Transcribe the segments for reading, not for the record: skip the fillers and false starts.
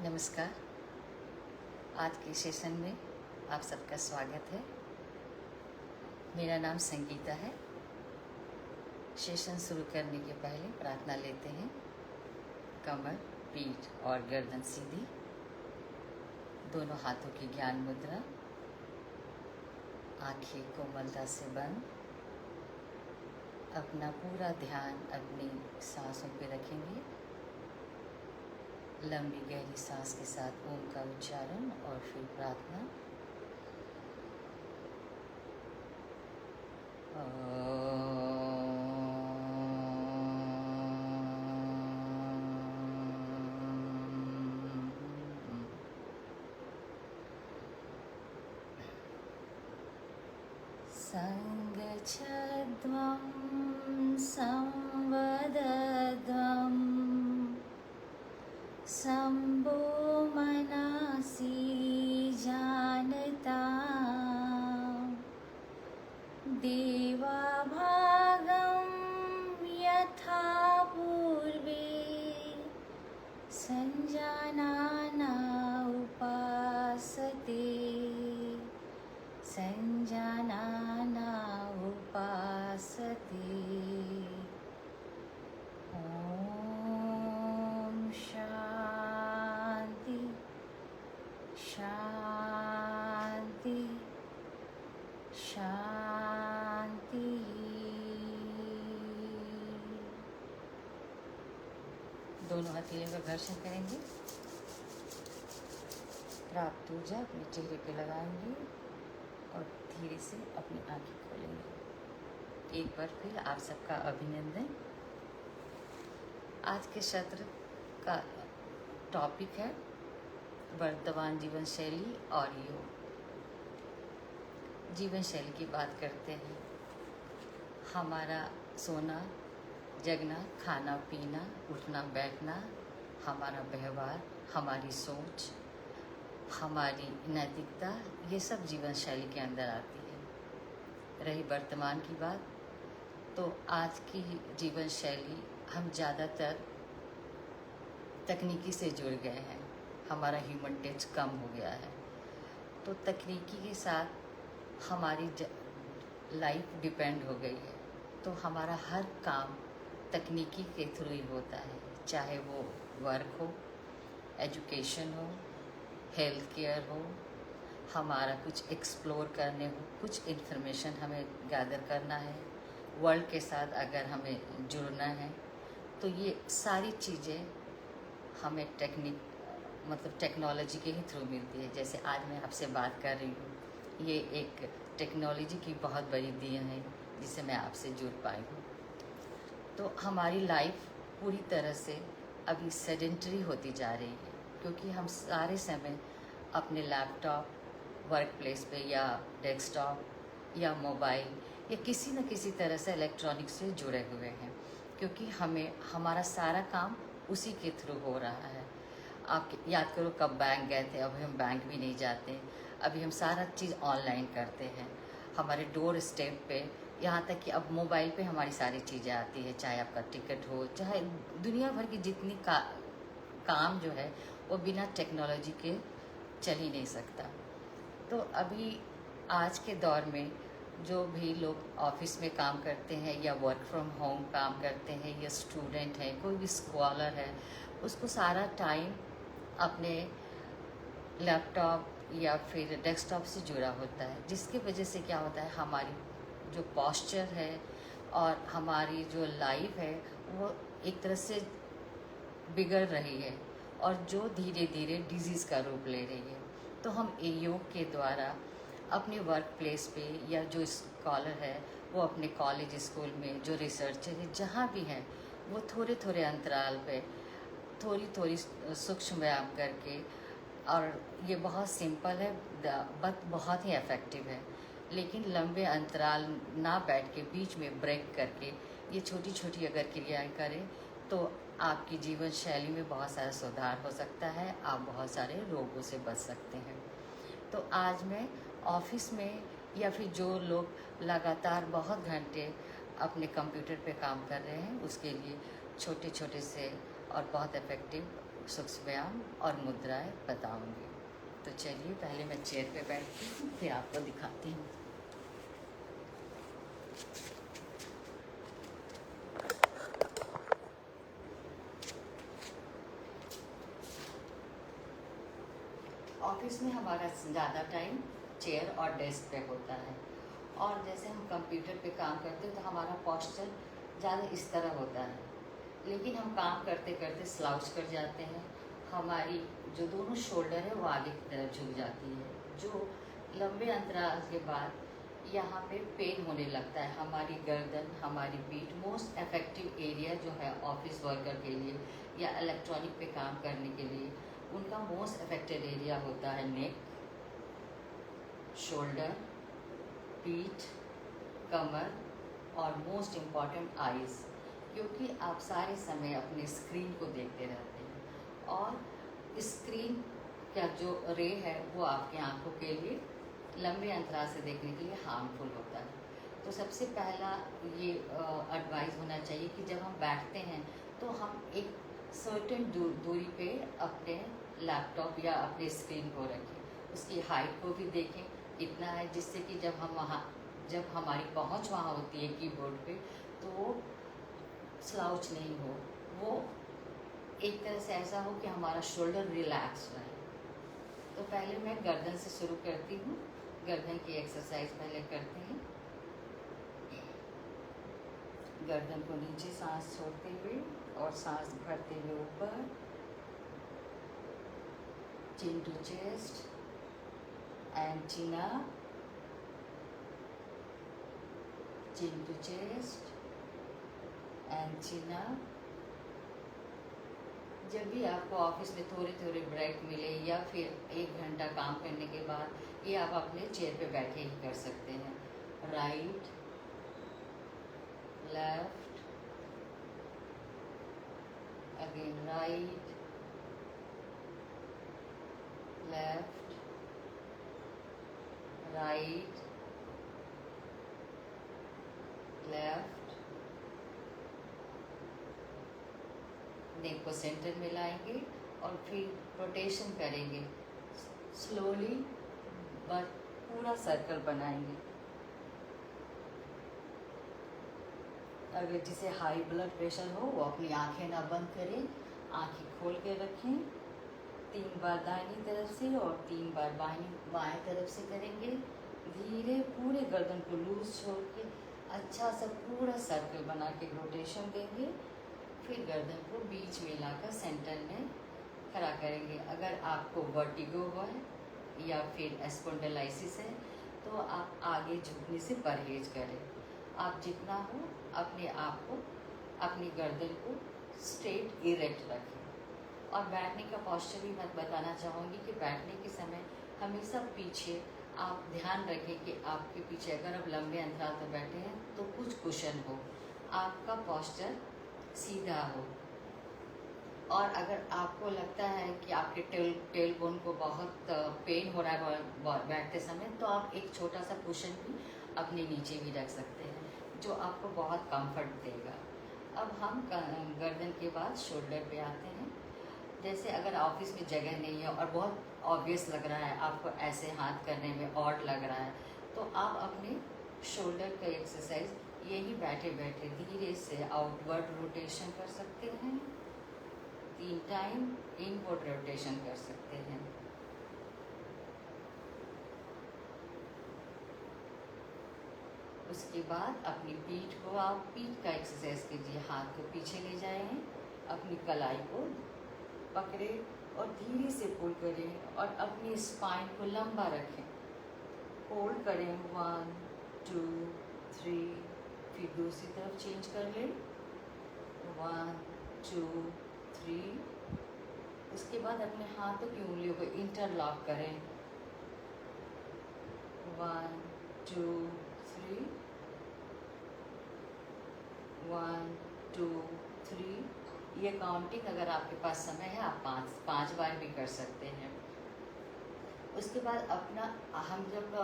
नमस्कार। आज के सेशन में आप सबका स्वागत है। मेरा नाम संगीता है। सेशन शुरू करने के पहले प्रार्थना लेते हैं। कमर, पीठ और गर्दन सीधी, दोनों हाथों की ज्ञान मुद्रा, आंखें कोमलता से बंद। अपना पूरा ध्यान अपनी सांसों पे रखेंगे। लंबी गहरी सांस के साथ ओम का उच्चारण और फिर प्रार्थना। संगच्छध्वं संवदध्वं शम्भो मनसि जानता देवाभागं यथा पूर्वे संजानाना उपासते संजानाना उपासते। ॐ शान्ति शान्ति शान्ति। दोनों हथेलियों का घर्षण करेंगे। प्राप्त ऊर्जा अपने चेहरे पे लगाएंगे और धीरे से अपनी आंखें खोलेंगे। एक बार फिर आप सबका अभिनंदन। आज के सत्र का टॉपिक है वर्तमान जीवन शैली और योग। जीवन शैली की बात करते हैं। हमारा सोना, जगना, खाना पीना, उठना बैठना, हमारा व्यवहार, हमारी सोच, हमारी नैतिकता, ये सब जीवन शैली के अंदर आती है। रही वर्तमान की बात, तो आज की जीवन शैली हम ज़्यादातर तकनीकी से जुड़ गए हैं। हमारा ह्यूमन टच कम हो गया है। तो तकनीकी के साथ हमारी लाइफ डिपेंड हो गई है। तो हमारा हर काम तकनीकी के थ्रू ही होता है, चाहे वो वर्क हो, एजुकेशन हो, हेल्थ केयर हो, हमारा कुछ एक्सप्लोर करने हो, कुछ इन्फॉर्मेशन हमें गैदर करना है, वर्ल्ड के साथ अगर हमें जुड़ना है, तो ये सारी चीज़ें हमें टेक्नोलॉजी के ही थ्रू मिलती है। जैसे आज मैं आपसे बात कर रही हूँ, ये एक टेक्नोलॉजी की बहुत बड़ी देन है जिससे मैं आपसे जुड़ पाई हूँ। तो हमारी लाइफ पूरी तरह से अभी सेडेंटरी होती जा रही है, क्योंकि हम सारे समय अपने लैपटॉप, वर्क प्लेस पे या डेस्कटॉप या मोबाइल या किसी न किसी तरह से इलेक्ट्रॉनिक से जुड़े हुए हैं, क्योंकि हमें हमारा सारा काम उसी के थ्रू हो रहा है। आप याद करो कब बैंक गए थे, अभी हम बैंक भी नहीं जाते। अभी हम सारा चीज़ ऑनलाइन करते हैं। हमारे डोर स्टेप पे, यहाँ तक कि अब मोबाइल पे हमारी सारी चीज़ें आती है, चाहे आपका टिकट हो, चाहे दुनिया भर की जितनी काम जो है वो बिना टेक्नोलॉजी के चल ही नहीं सकता। तो अभी आज के दौर में जो भी लोग ऑफिस में काम करते हैं या वर्क फ्रॉम होम काम करते हैं या स्टूडेंट हैं, कोई भी स्कॉलर है, उसको सारा टाइम अपने लैपटॉप या फिर डेस्कटॉप से जुड़ा होता है, जिसकी वजह से क्या होता है, हमारी जो पोस्चर है और हमारी जो लाइफ है वो एक तरह से बिगड़ रही है और जो धीरे धीरे डिजीज़ का रूप ले रही है। तो हम योग के द्वारा अपने वर्क प्लेस पे या जो स्कॉलर है वो अपने कॉलेज स्कूल में, जो रिसर्चर है, जहाँ भी हैं, वो थोड़े थोड़े अंतराल पे थोड़ी थोड़ी सूक्ष्म व्यायाम करके, और ये बहुत सिंपल है बट बहुत ही इफ़ेक्टिव है। लेकिन लंबे अंतराल ना बैठ के बीच में ब्रेक करके ये छोटी छोटी अगर क्रियाएं करें तो आपकी जीवन शैली में बहुत सारा सुधार हो सकता है, आप बहुत सारे रोगों से बच सकते हैं। तो आज मैं ऑफिस में या फिर जो लोग लगातार बहुत घंटे अपने कंप्यूटर पे काम कर रहे हैं, उसके लिए छोटे छोटे से और बहुत इफ़ेक्टिव सूक्ष्म व्यायाम और मुद्राएं बताऊंगी। तो चलिए पहले मैं चेयर पे बैठती हूँ, फिर आपको दिखाती हूँ। ऑफिस में हमारा ज़्यादा टाइम चेयर और डेस्क पे होता है, और जैसे हम कंप्यूटर पे काम करते हैं तो हमारा पोस्चर ज़्यादा इस तरह होता है, लेकिन हम काम करते करते स्लाउच कर जाते हैं। हमारी जो दोनों शोल्डर है वो आगे की तरफ झुक जाती है, जो लंबे अंतराल के बाद यहाँ पे पेन होने लगता है। हमारी गर्दन, हमारी पीठ, मोस्ट इफेक्टिव एरिया जो है ऑफिस वर्कर के लिए या इलेक्ट्रॉनिक पे काम करने के लिए, उनका मोस्ट अफेक्टेड एरिया होता है नेक, शोल्डर, पीठ, कमर और मोस्ट इम्पॉर्टेंट आईज, क्योंकि आप सारे समय अपने स्क्रीन को देखते रहते हैं और स्क्रीन का जो रे है वो आपकी आंखों के लिए लंबे अंतराल से देखने के लिए हार्मफुल होता है। तो सबसे पहला ये एडवाइस होना चाहिए कि जब हम बैठते हैं तो हम एक सर्टेन दूरी पे अपने लैपटॉप या अपने स्क्रीन को रखें, उसकी हाइट को भी देखें कितना है, जिससे कि जब हमारी पहुंच वहाँ होती है कीबोर्ड पे तो वो स्लाउच नहीं हो, वो एक तरह से ऐसा हो कि हमारा शोल्डर रिलैक्स रहे। तो पहले मैं गर्दन से शुरू करती हूँ। गर्दन की एक्सरसाइज पहले करते हैं। गर्दन को नीचे सांस छोड़ते हुए और सांस भरते हुए ऊपर, chin to chest and chin up, chin to chest and chin up। जब भी आपको ऑफिस में थोड़े थोड़े ब्रेक मिले या फिर 1 घंटा काम करने के बाद ये आप अपने चेयर पे बैठे ही कर सकते हैं। Right, left, again right, left, right, left. Neck को सेंटर में लाएंगे और फिर रोटेशन करेंगे, स्लोली बट पूरा सर्कल बनाएंगे। अगर जिसे हाई ब्लड प्रेशर हो वो अपनी आंखें ना बंद करें, आंखें खोल के रखें। 3 बार दाहिनी तरफ से और 3 बार बाएं तरफ से करेंगे। धीरे पूरे गर्दन को लूज छोड़ के अच्छा सा पूरा सर्कल बना के रोटेशन देंगे। फिर गर्दन को बीच में लाकर सेंटर में खड़ा करेंगे। अगर आपको वर्टिगो है या फिर स्पॉन्डिलाइसिस है तो आप आगे झुकने से परहेज करें। आप जितना हो अपने आप को, अपनी गर्दन को स्ट्रेट इरेक्ट रखें। और बैठने का पोस्चर भी मैं बताना चाहूँगी कि बैठने के समय हमेशा पीछे आप ध्यान रखें कि आपके पीछे अगर आप लंबे अंतराल पर बैठे हैं तो कुछ कुशन हो, आपका पोस्चर सीधा हो। और अगर आपको लगता है कि आपके टेल बोन को बहुत पेन हो रहा है बैठते समय, तो आप एक छोटा सा कुशन भी अपने नीचे भी रख सकते हैं जो आपको बहुत कंफर्ट देगा। अब हम गर्दन के बाद शोल्डर पे आते हैं। जैसे अगर ऑफिस में जगह नहीं है और बहुत ऑब्वियस लग रहा है, आपको ऐसे हाथ करने में ऑड लग रहा है, तो आप अपने शोल्डर का एक्सरसाइज यही बैठे बैठे धीरे से आउटवर्ड रोटेशन कर सकते हैं। 3 टाइम इनवर्ड रोटेशन कर सकते हैं। उसके बाद अपनी पीठ को आप पीठ का एक्सरसाइज कीजिए। हाथ को पीछे ले जाएं, अपनी कलाई को पकड़े और धीरे से पुल करें और अपनी स्पाइन को लंबा रखें। होल्ड करें 1 2 3, फिर दूसरी तरफ चेंज कर लें 1 2 3। उसके बाद अपने हाथों की उंगलियों को इंटरलॉक करें 1 2 3 1 2 3। ये काउंटिंग अगर आपके पास समय है आप 5 बार भी कर सकते हैं। उसके बाद अपना हम जब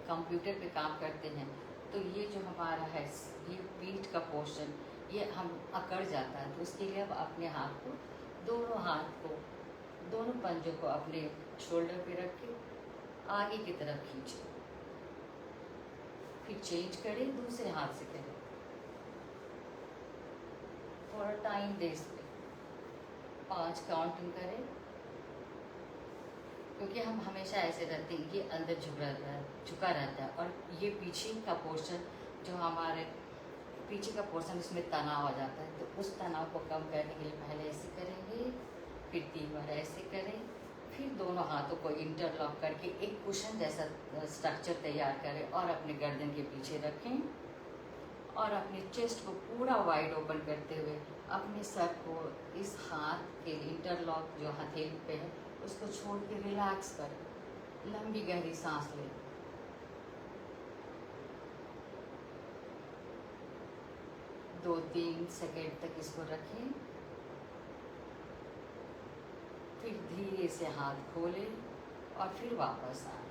कंप्यूटर पे काम करते हैं तो ये जो हमारा है ये पीठ का पोर्शन ये हम अकड़ जाता है, तो उसके लिए अब अपने हाथ को दोनों हाथ को, दोनों पंजों को अपने शोल्डर पे रख के आगे की तरफ खींचे, फिर चेंज करें, दूसरे हाथ से करें। थोड़ा टाइम दे इसमें, 5 काउंटिंग करें, क्योंकि हम हमेशा ऐसे रहते हैं, ये अंदर झुका रहता है और ये पीछे का पोर्शन, जो हमारे पीछे का पोर्शन, उसमें तनाव आ जाता है। तो उस तनाव को कम करने के लिए पहले ऐसे करेंगे, फिर 3 बार ऐसे करें, फिर दोनों हाथों को इंटरलॉक करके एक कुशन जैसा स्ट्रक्चर तैयार करें और अपने गर्दन के पीछे रखें और अपने चेस्ट को पूरा वाइड ओपन करते हुए अपने सर को इस हाथ के इंटरलॉक जो हथेली पे है उसको छोड़ के रिलैक्स करें। लंबी गहरी सांस लें। दो 3 सेकेंड तक इसको रखें, फिर धीरे से हाथ खोलें और फिर वापस आए।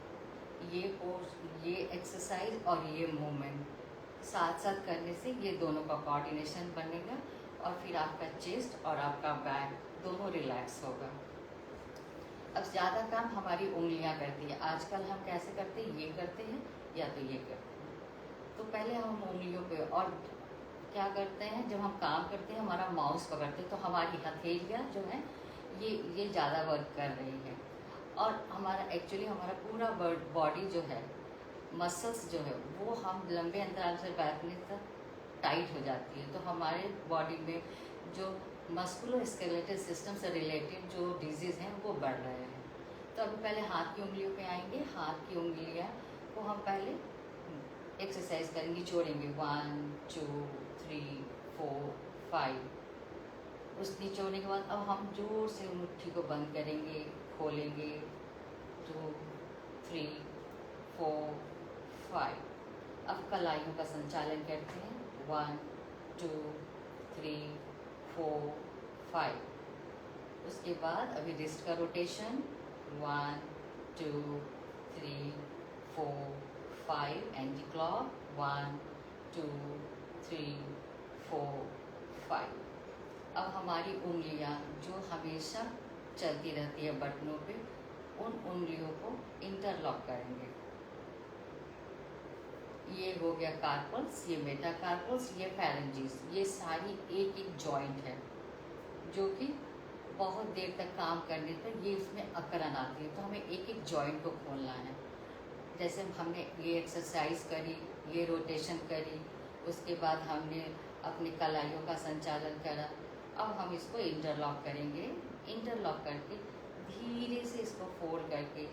ये एक्सरसाइज और ये मूवमेंट साथ साथ करने से ये दोनों का कोऑर्डिनेशन बनेगा और फिर आपका चेस्ट और आपका बैक दोनों रिलैक्स होगा। अब ज़्यादा काम हमारी उंगलियां करती है। आजकल हम कैसे करते हैं, ये करते हैं या तो ये करते हैं। तो पहले हम उंगलियों पे, और क्या करते हैं, जब हम काम करते हैं हमारा माउस पकड़ते हैं तो हमारी हथेलियाँ जो है ये ज़्यादा वर्क कर रही है और हमारा एक्चुअली हमारा पूरा बॉडी जो है, मसल्स जो है वो हम लंबे अंतराल से बैठने तक टाइट हो जाती है। तो हमारे बॉडी में जो मस्कुलोस्केलेटल सिस्टम से रिलेटेड जो डिजीज़ हैं वो बढ़ रहे हैं। तो अभी पहले हाथ की उंगलियों पे आएंगे। हाथ की उंगलियां को हम पहले एक्सरसाइज करेंगे, जोड़ेंगे 1 2 3 4 5। उस निचोड़ने के बाद अब हम जोर से मुट्ठी को बंद करेंगे, खोलेंगे 2 3 4 5। अब कलाइयों का संचालन करते हैं 1 2 3 4 5। उसके बाद अभी रिस्ट का रोटेशन 1 2 3 4 5 एंटी क्लॉक 1 2 3 4 5। अब हमारी उंगलियां जो हमेशा चलती रहती है बटनों पे, उन उंगलियों को इंटरलॉक करेंगे। ये हो गया कार्पल्स, ये मेटाकार्पल्स, ये फेरेंजीज। ये सारी एक एक जॉइंट है जो कि बहुत देर तक काम करने पर ये इसमें अकड़न आती है। तो हमें एक एक जॉइंट को खोलना है। जैसे हमने ये एक्सरसाइज करी, ये रोटेशन करी, उसके बाद हमने अपनी कलाइयों का संचालन करा। अब हम इसको इंटरलॉक करेंगे। इंटरलॉक करके धीरे से इसको फोल्ड करके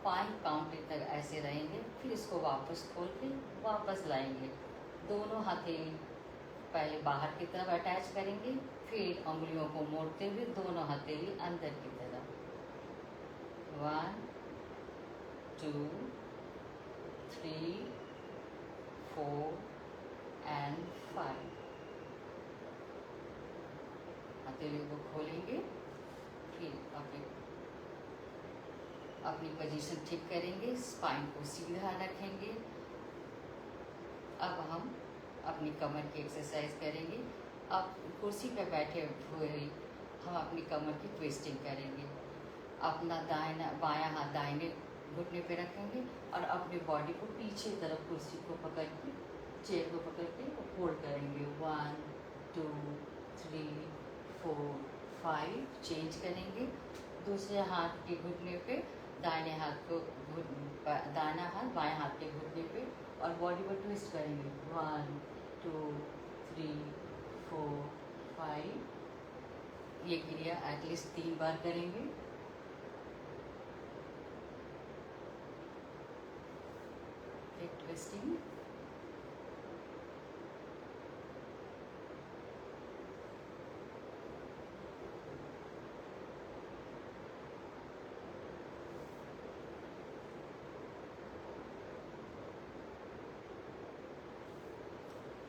5 काउंटिंग तक ऐसे रहेंगे। फिर इसको वापस खोल के वापस लाएंगे। दोनों हथेली पहले बाहर की तरफ अटैच करेंगे, फिर उंगलियों को मोड़ते हुए दोनों हथेली अंदर की तरफ। 1 2 3 4 एंड 5। हथेली को खोलेंगे, फिर अपनी पोजीशन ठीक करेंगे, स्पाइन को सीधा रखेंगे। अब हम अपनी कमर की एक्सरसाइज करेंगे। अब कुर्सी पर बैठे हुए हम अपनी कमर की ट्विस्टिंग करेंगे। अपना बायां हाथ दाहिने घुटने पे रखेंगे और अपनी बॉडी को पीछे तरफ कुर्सी को पकड़ के, चेयर को पकड़ के होल्ड करेंगे। 1 2 3 4 5। चेंज करेंगे। दूसरे हाथ के घुटने पे दाहिने हाथ को, दाहिना हाथ बाएं हाथ के घुटने पे और बॉडी को ट्विस्ट करेंगे। 1 2 3 4 5। ये क्रिया एटलीस्ट 3 बार करेंगे। ट्विस्टिंग।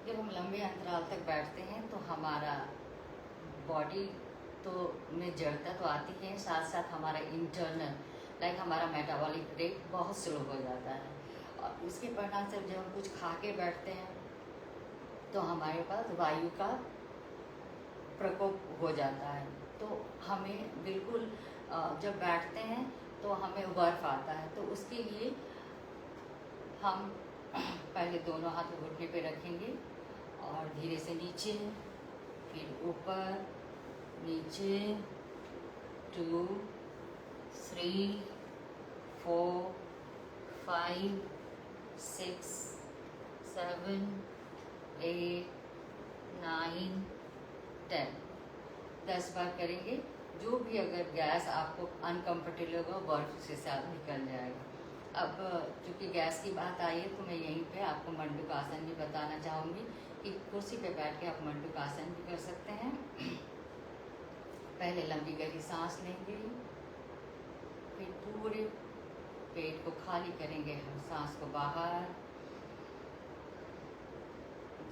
जब हम लंबे अंतराल तक बैठते हैं तो हमारा बॉडी तो में जड़ता तो आती है, साथ साथ हमारा इंटरनल हमारा मेटाबॉलिक रेट बहुत स्लो हो जाता है। और इसके परिणाम से जब हम कुछ खा के बैठते हैं तो हमारे पास वायु का प्रकोप हो जाता है। तो हमें बिल्कुल जब बैठते हैं तो हमें बर्फ आता है। तो उसके लिए हम पहले दोनों हाथ घुटने पे रखेंगे और धीरे से नीचे, फिर ऊपर, नीचे, 2 3 4 5 6 7 8 9 10 10 बार करेंगे। जो भी अगर गैस आपको अनकंफर्टेबल होगा बर्फ से साथ निकल जाएगा। अब चूँकि गैस की बात आई है तो मैं यहीं पे आपको मंडूकासन भी बताना चाहूँगी कि कुर्सी पे बैठ के आप मंडूकासन भी कर सकते हैं। पहले लंबी गहरी सांस लेंगे, फिर पूरे पेट को खाली करेंगे, सांस को बाहर,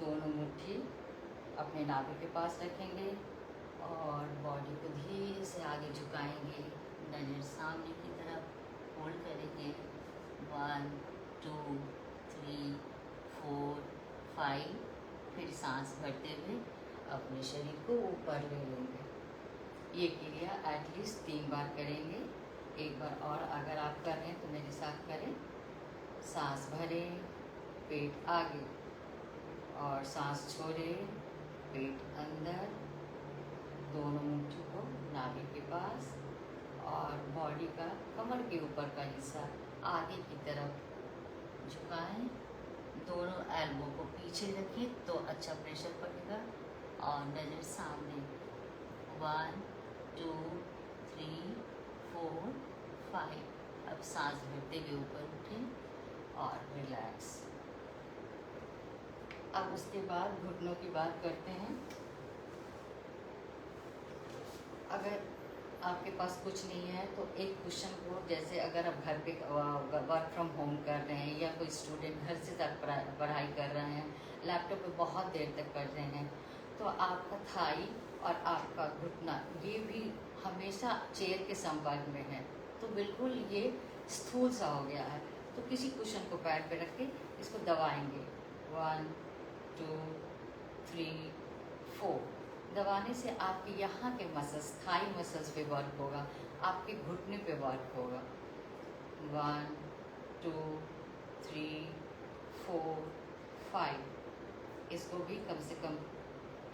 दोनों मुट्ठी अपने नाभि के पास रखेंगे और बॉडी को धीरे से आगे झुकाएंगे, नजर सामने की तरफ होल्ड करेंगे। 1 2 3 4 5, फिर सांस भरते हुए अपने शरीर को ऊपर ले लेंगे। ये क्रिया एटलीस्ट 3 बार करेंगे। एक बार और अगर आप कर रहे हैं तो मेरे साथ करें। सांस भरें, पेट आगे, और सांस छोड़ें, पेट अंदर, दोनों मुट्ठी को नाभि के पास और बॉडी का कमर के ऊपर का हिस्सा आगे की तरफ झुकाएं। दोनों एल्बो को पीछे रखें तो अच्छा प्रेशर पड़ेगा और नज़र सामने। 1 2 3 4 5। अब सांस भरते हुए ऊपर उठें और रिलैक्स। अब उसके बाद घुटनों की बात करते हैं। अगर आपके पास कुछ नहीं है तो एक कुशन को, जैसे अगर आप घर पे वर्क फ्रॉम होम कर रहे हैं या कोई स्टूडेंट घर से तक पढ़ाई कर रहे हैं, लैपटॉप पे बहुत देर तक कर रहे हैं, तो आपका थाई और आपका घुटना ये भी हमेशा चेयर के संपर्क में है, तो बिल्कुल ये स्थूल सा हो गया है। तो किसी कुशन को पैर पे रख के इसको दबाएंगे। 1 2 3 4। दबाने से आपके यहाँ के मसल्स, थाई मसल्स पे वर्क होगा, आपके घुटने पे वर्क होगा। 1 2 3 4 5। इसको भी कम से कम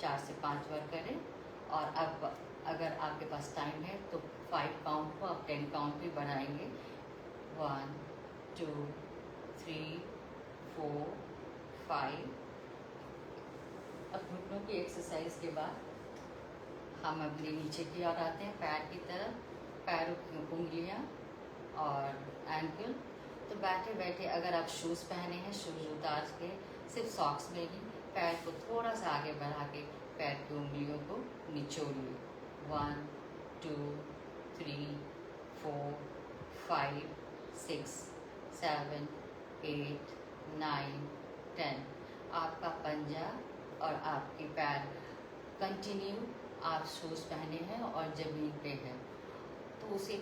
4 से 5 बार करें। और अब अगर आपके पास टाइम है तो 5 काउंट को आप 10 काउंट भी बढ़ाएंगे। 1 2 3 4 5। अब घुटनों की एक्सरसाइज के बाद हम अपने नीचे की ओर आते हैं, पैर की तरफ, पैरों की उंगलियां और एंकल। तो बैठे बैठे अगर आप शूज़ पहने हैं, शूज़ उतार के सिर्फ सॉक्स में ही पैर को थोड़ा सा आगे बढ़ा के पैर की उंगलियों को निचोड़िए। 1 2 3 4 5 6 7 8 9 10। आपका पंजा और आपके पैर कंटिन्यू, आप शूज़ पहने हैं और ज़मीन पे है, तो उसे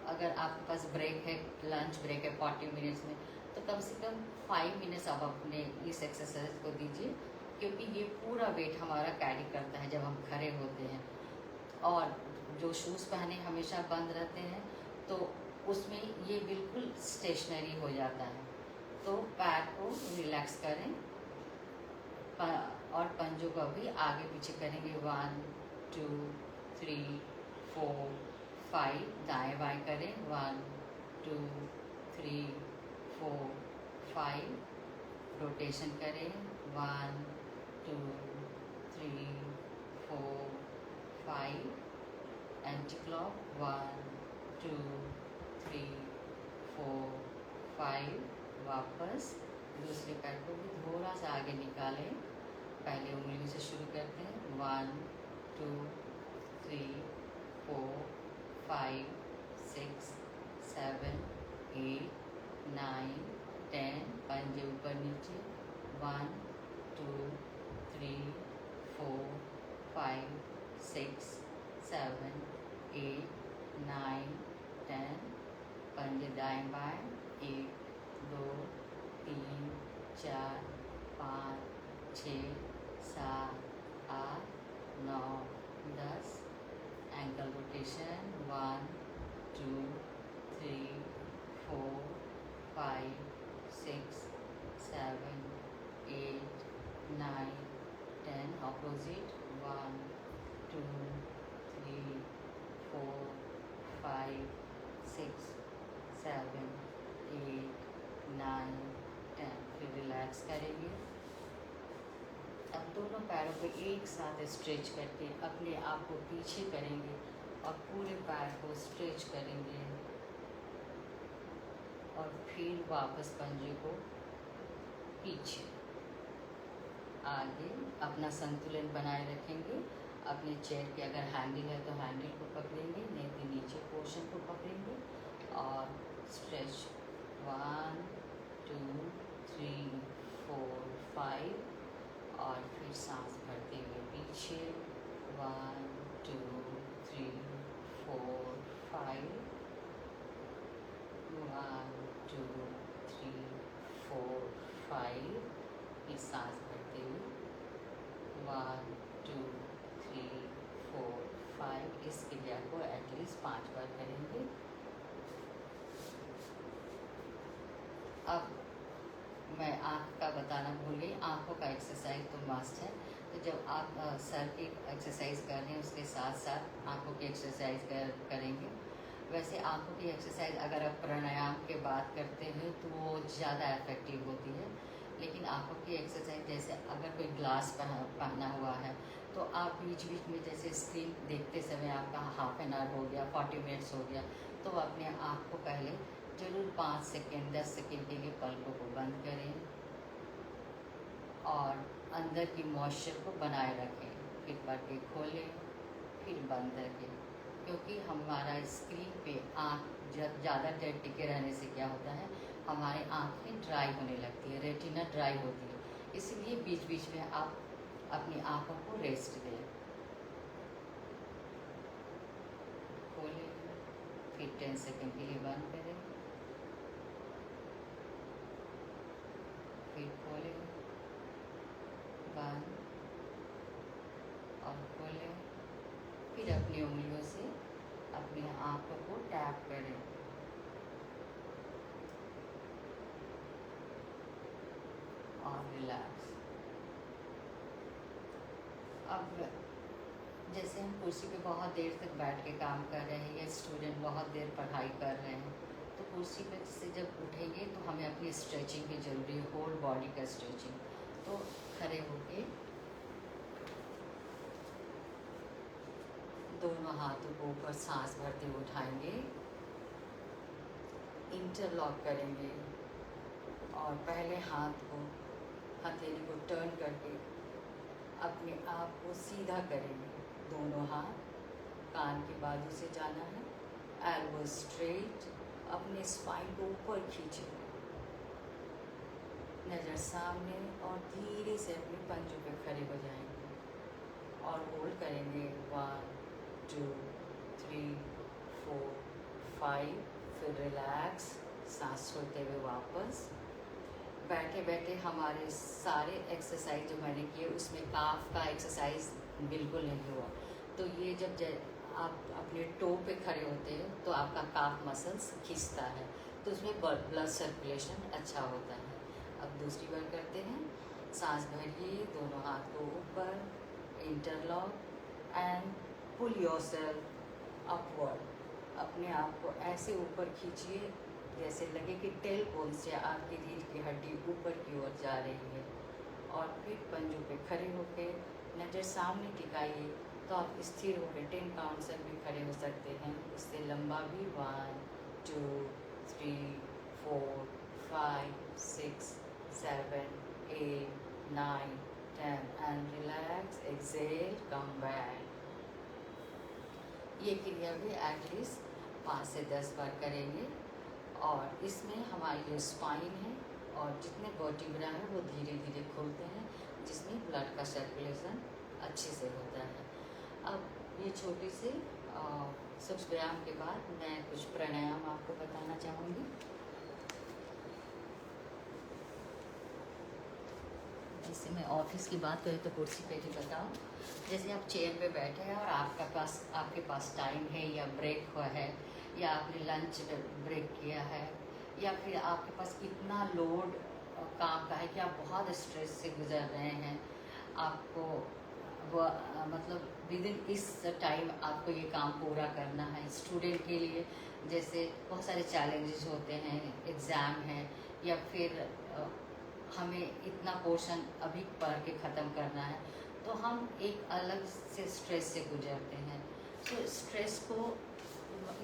अगर आपके पास ब्रेक है, लंच ब्रेक है 40 मिनट्स में, तो कम से कम 5 मिनट्स आप अपने इस एक्सरसाइज को दीजिए, क्योंकि ये पूरा वेट हमारा कैरी करता है जब हम खड़े होते हैं। और जो शूज़ पहने हमेशा बंद रहते हैं तो उसमें ये बिल्कुल स्टेशनरी हो जाता है। तो पैर को रिलैक्स करें और पंजों को भी आगे पीछे करेंगे। 1 2 3 4 5। दाएं बाएं करें। 1 2 3 4 5। रोटेशन करें। 1 2 3 4 5। Anti clock. 1 2 3 4 5। वापस दूसरे पैर को भी थोड़ा सा आगे निकालें। पहले उंगली से शुरू करते हैं। 1 2 3 4 5 6 7 8 9 10। पंजे ऊपर नीचे। 1 2 3 4 5 6 7 8 9 10। पंजे दाएं बाएं। 1 2 3 4 5 6 7 8 9 10। Ankle double rotation, 1 2 3 4 5 6 7 8 9 10. Opposite, 1 2 3 4 5 6 7 8 9 10. फिर रिलैक्स करेंगे। अब दोनों पैरों को एक साथ स्ट्रेच करके अपने आप को पीछे करेंगे और पूरे पैर को स्ट्रेच करेंगे और फिर वापस पंजे को पीछे। आगे अपना संतुलन बनाए रखेंगे। अपने चेयर के अगर हैंडल है तो हैंडल को पकड़ेंगे, नहीं तो नीचे पोर्शन को पकड़ेंगे और स्ट्रेच 1 2 3 4 5 और फिर सांस भरते हुए पीछे 1 2 3 4 5 1 2 3 4 5। फिर सांस भरते हुए 1 2 3 4 5। इस क्रिया को एटलीस्ट 5 बार करेंगे। अब मैं आँख का बताना भूल गई। आँखों का एक्सरसाइज तो मस्ट है। तो जब आप सर की एक्सरसाइज कर रहे हैं उसके साथ साथ आँखों की एक्सरसाइज करेंगे। वैसे आँखों की एक्सरसाइज अगर आप प्राणायाम के बाद करते हैं तो वो ज़्यादा इफेक्टिव होती है, लेकिन आँखों की एक्सरसाइज जैसे अगर कोई ग्लास पहना हुआ है तो आप बीच बीच में जैसे स्क्रीन देखते समय आपका हाफ एन आवर हो गया, 40 मिनट्स हो गया, तो अपने आँख को पहले ज़रूर 5 सेकेंड 10 सेकेंड के लिए पलकों को बंद करें और अंदर की मॉइस्चर को बनाए रखें। फिर पलकें खोलें, फिर बंद करें, क्योंकि हमारा स्क्रीन पे आँख ज़्यादा देर टिके रहने से क्या होता है, हमारी आँखें ड्राई होने लगती है, रेटिना ड्राई होती है। इसलिए बीच बीच में आप अपनी आँखों को रेस्ट दें। खोलें, फिर 10 सेकेंड के लिए बंद करें, फिर खोलें, बंद और खोलें। फिर अपनी उंगलियों से अपनी आँखों को टैप करें और रिलैक्स। अब जैसे हम कुर्सी पे बहुत देर तक बैठ के काम कर रहे हैं या स्टूडेंट बहुत देर पढ़ाई कर रहे हैं, तो कुर्सी पे से जब उठेंगे तो हमें अपनी स्ट्रेचिंग की ज़रूरी है, होल बॉडी का स्ट्रेचिंग। तो खड़े होके दोनों हाथों को ऊपर सांस भरते हुए उठाएंगे, इंटरलॉक करेंगे और पहले हाथ को हथेली को टर्न करके अपने आप को सीधा करेंगे। दोनों हाथ कान के बाजू से जाना है, एल्बो स्ट्रेट, अपने स्पाइन को ऊपर खींचें, नज़र सामने और धीरे से अपने पंजों पे खड़े हो जाएंगे और होल्ड करेंगे 1 2 3 4 5। फिर रिलैक्स, सांस छोड़ते हुए वापस। बैठे बैठे हमारे सारे एक्सरसाइज जो मैंने किए उसमें काफ का एक्सरसाइज बिल्कुल नहीं हुआ। तो ये जब आप अपने टो पे खड़े होते हैं तो आपका काफ मसल्स खींचता है, तो उसमें ब्लड सर्कुलेशन अच्छा होता है। अब दूसरी बार करते हैं। सांस भरिए, दोनों हाथ को ऊपर, interlock and pull yourself upward. अपने आप को ऐसे ऊपर खींचिए जैसे लगे कि टेल बोन से आपकी रीढ़ की हड्डी ऊपर की ओर जा रही है। और फिर पंजों पे खड़े होकर नज़र सामने टिकाइए, तो आप स्थिर होकर 10 काउंट तक भी खड़े हो सकते हैं। उससे लंबा भी 1 2 3 4 5 6 7 8 9 10 and relax, exhale, come back. ये क्रिया भी एटलीस्ट 5 से 10 बार करेंगे और इसमें हमारी जो स्पाइन है और जितने वर्टिब्रा है वो धीरे धीरे खुलते हैं, जिसमें ब्लड का सर्कुलेशन अच्छे से होता है। अब ये छोटी सी सूक्ष्म व्यायाम के बाद मैं कुछ प्राणायाम आपको बताना चाहूँगी। जैसे मैं ऑफिस की बात करें तो कुर्सी पे ही बताऊँ। जैसे आप चेयर पे बैठे हैं और आपके पास टाइम है या ब्रेक हुआ है या आपने लंच ब्रेक किया है या फिर आपके पास इतना लोड काम का है कि आप बहुत स्ट्रेस से गुजर रहे हैं, आपको वो मतलब विद इन इस टाइम आपको ये काम पूरा करना है। स्टूडेंट के लिए जैसे बहुत सारे चैलेंजेस होते हैं, एग्ज़ाम है या फिर हमें इतना पोर्शन अभी पढ़ के ख़त्म करना है, तो हम एक अलग से स्ट्रेस से गुजरते हैं। तो स्ट्रेस को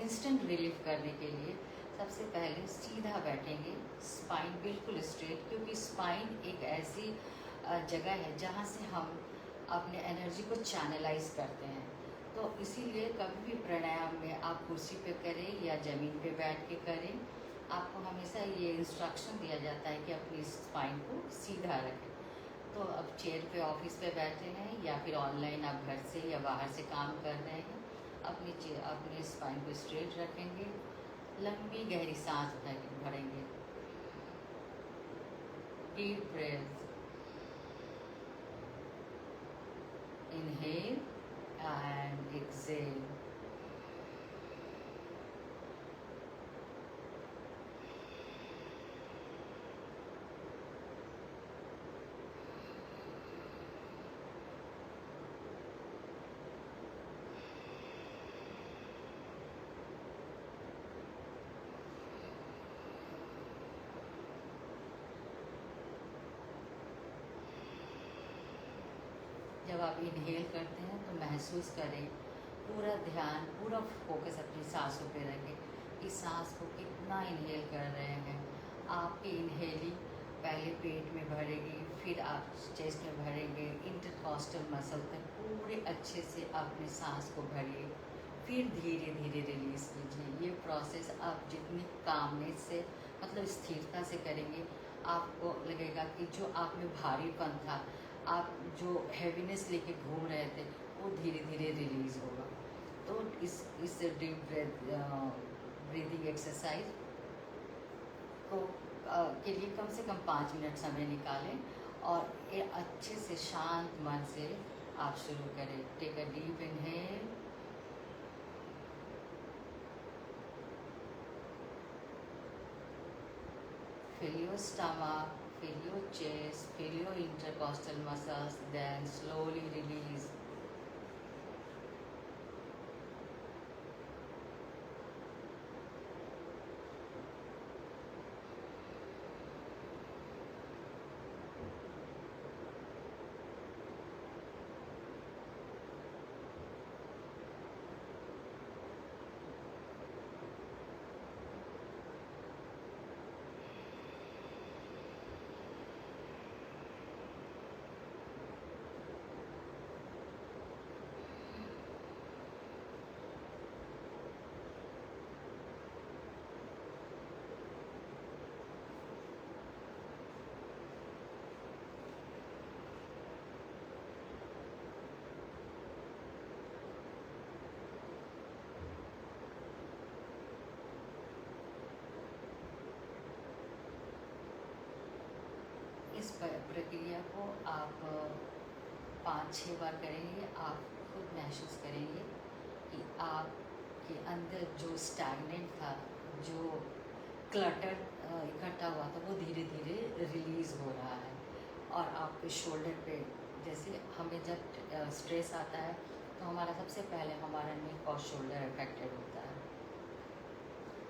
इंस्टेंट रिलीफ करने के लिए सबसे पहले सीधा बैठेंगे, स्पाइन बिल्कुल स्ट्रेट, क्योंकि स्पाइन एक ऐसी जगह है जहाँ से हम अपने एनर्जी को चैनलाइज करते हैं। तो इसीलिए कभी भी प्राणायाम में आप कुर्सी पे करें या ज़मीन पे बैठ के करें, आपको हमेशा ये इंस्ट्रक्शन दिया जाता है कि अपनी स्पाइन को सीधा रखें। तो अब चेयर पे ऑफिस पे बैठे हैं या फिर ऑनलाइन आप घर से या बाहर से काम कर रहे हैं, अपनी स्पाइन को स्ट्रेट रखेंगे, लंबी गहरी सांस भरेंगे, deep breath, inhale and exhale. जब आप इनहेल करते हैं तो महसूस करें, पूरा ध्यान, पूरा फोकस अपनी सांसों पे रखें। इस सांस को कितना इनहेल कर रहे हैं। आपकी इनहेलिंग पहले पेट में भरेगी, फिर आप चेस्ट में भरेंगे, इंटरकॉस्टल मसल तक पूरे अच्छे से अपने सांस को भरिए, फिर धीरे धीरे रिलीज कीजिए। ये प्रोसेस आप जितनी कामनेस से मतलब स्थिरता से करेंगे, आपको लगेगा कि जो आप में भारीपन था, आप जो हैवीनेस लेके घूम रहे थे, वो धीरे धीरे रिलीज़ होगा। तो इस डीप ब्रीदिंग एक्सरसाइज को के लिए कम से कम 5 मिनट समय निकालें और ये अच्छे से शांत मन से आप शुरू करें। Take a deep inhale, fill your stomach, fill your chest, fill your intercostal muscles, then slowly release. इस प्रक्रिया को आप 5-6 बार करेंगे। आप खुद महसूस करेंगे कि आपके अंदर जो स्टैगनेंट था, जो क्लटर इकट्ठा हुआ था, वो धीरे धीरे रिलीज़ हो रहा है। और आपके शोल्डर पे, जैसे हमें जब स्ट्रेस आता है तो हमारा सबसे पहले हमारा नेक और शोल्डर अफेक्टेड होता है,